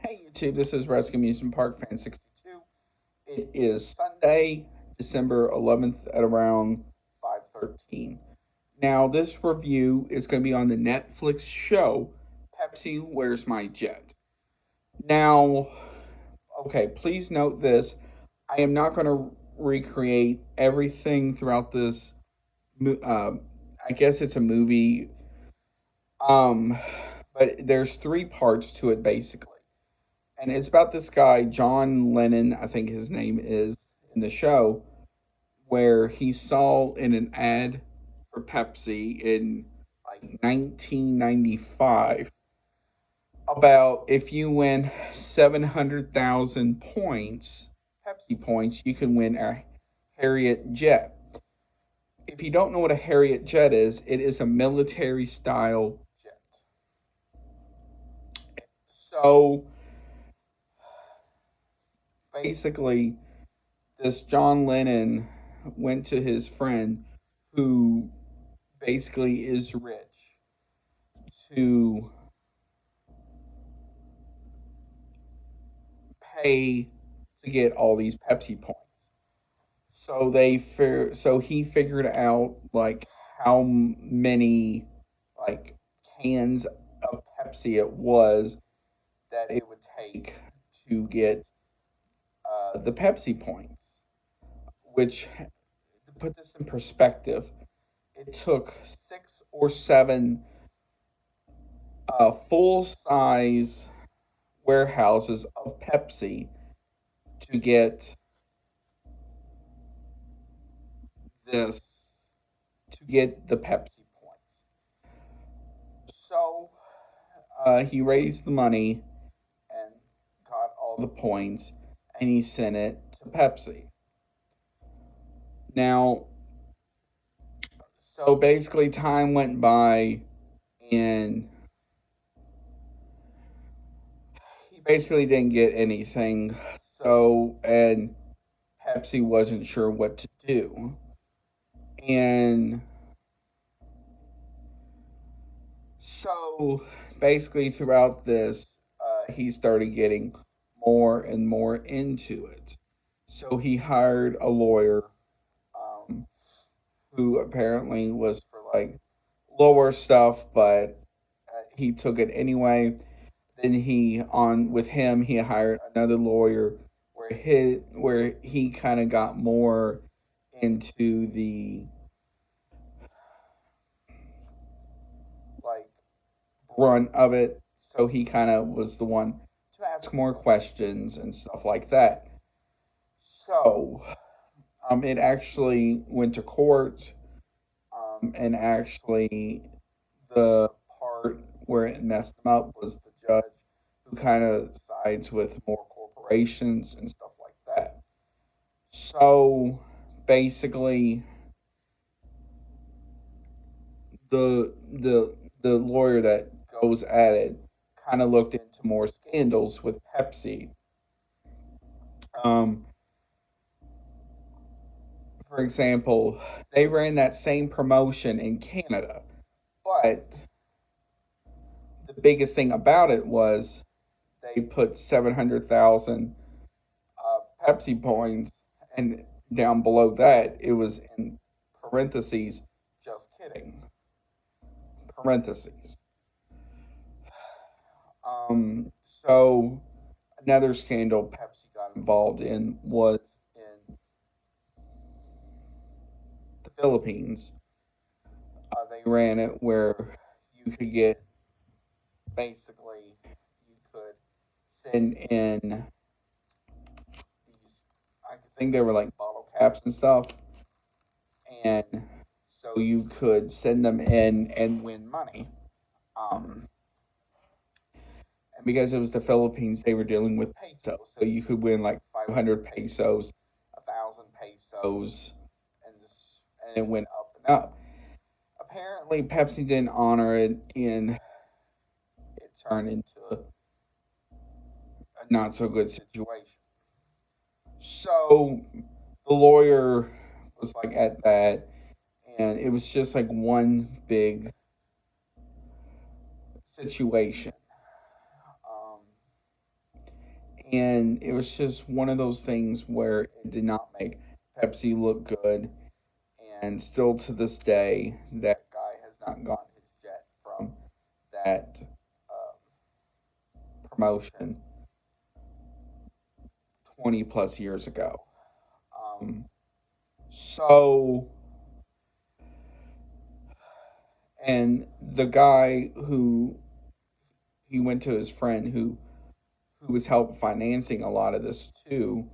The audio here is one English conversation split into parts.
Hey YouTube, this is Rescue Amusement Park Fan 62. It is Sunday, December 11th at around 5:13. Now, this review is going to be on the Netflix show Pepsi Where's My Jet. Now, okay, please note this. I am not going to recreate everything throughout this. I guess it's a movie. Um, but there's three parts to it basically. And it's about this guy, John Lennon, I think his name is in the show, where he saw in an ad for Pepsi in like 1995 about if you win 700,000 points, Pepsi points, you can win a Harriet jet. If you don't know what a Harriet jet is, it is a military style jet. So basically, this John Lennon went to his friend who basically is rich to pay to get all these Pepsi points. So he figured out like how many like cans of Pepsi it was that it would take to get the Pepsi points, which to put this in perspective, it took 6 or 7 full size warehouses of Pepsi to get this, to get the Pepsi points. So he raised the money and got all the points and he sent it to Pepsi. Now, so basically, time went by and he basically didn't get anything. So, and Pepsi wasn't sure what to do. And so basically, throughout this, he started getting more and more into it. So he hired a lawyer um, who apparently was for like lower stuff, but he took it anyway. Then he on with him, he hired another lawyer where he kind of got more into the like brunt of it. So he kind of was the one to ask more questions and stuff like that. So it actually went to court, and actually the part where it messed him up was the judge who kind of sides with more corporations and stuff like that. So basically, the lawyer that goes at it kind of looked into more scandals with Pepsi. Um, for example, they ran that same promotion in Canada, but the biggest thing about it was they put 700,000 Pepsi points, and down below that it was in parentheses. Just kidding. Parentheses. So another scandal Pepsi got involved in was in the Philippines. They ran it where you could get basically you could send in these. I think they were like bottle caps and stuff, and so you could send them in and win money. Um, and because it was the Philippines, they were dealing with pesos, so you could win like 500 pesos, 1,000 pesos, and it went up and up. Apparently, Pepsi didn't honor it, and it turned into a not so good situation. So the lawyer was like at that, and it was just like one big situation. Um, And it was just one of those things where it did not make Pepsi look good. And still to this day, that guy has not gotten his jet from that promotion 20 plus years ago. Um, so, and the guy who he went to his friend who was help financing a lot of this too.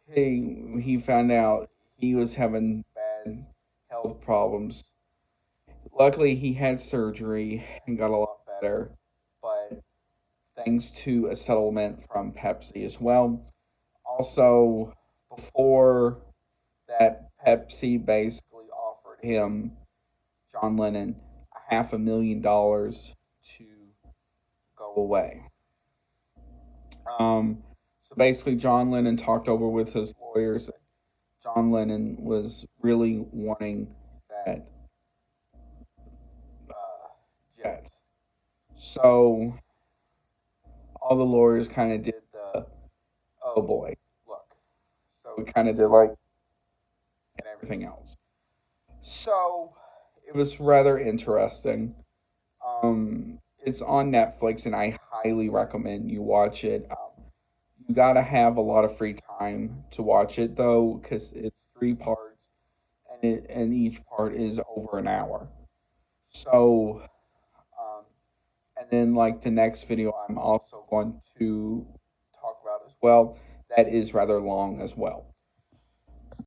He found out he was having bad health problems. Luckily, he had surgery and got a lot better, but thanks to a settlement from Pepsi as well. Also, before that, Pepsi basically offered him, John Lennon, $500,000 to go away. So basically, John Lennon talked over with his lawyers. John Lennon was really wanting that jet. So all the lawyers kind of did the, oh boy, look. So we kind of did like, and everything else. So it was rather interesting. It's on Netflix, and I highly recommend you watch it. You gotta have a lot of free time to watch it though, because it's three parts, and each part is over an hour. So, um, and then like the next video, I'm also going to talk about as well. That is rather long as well.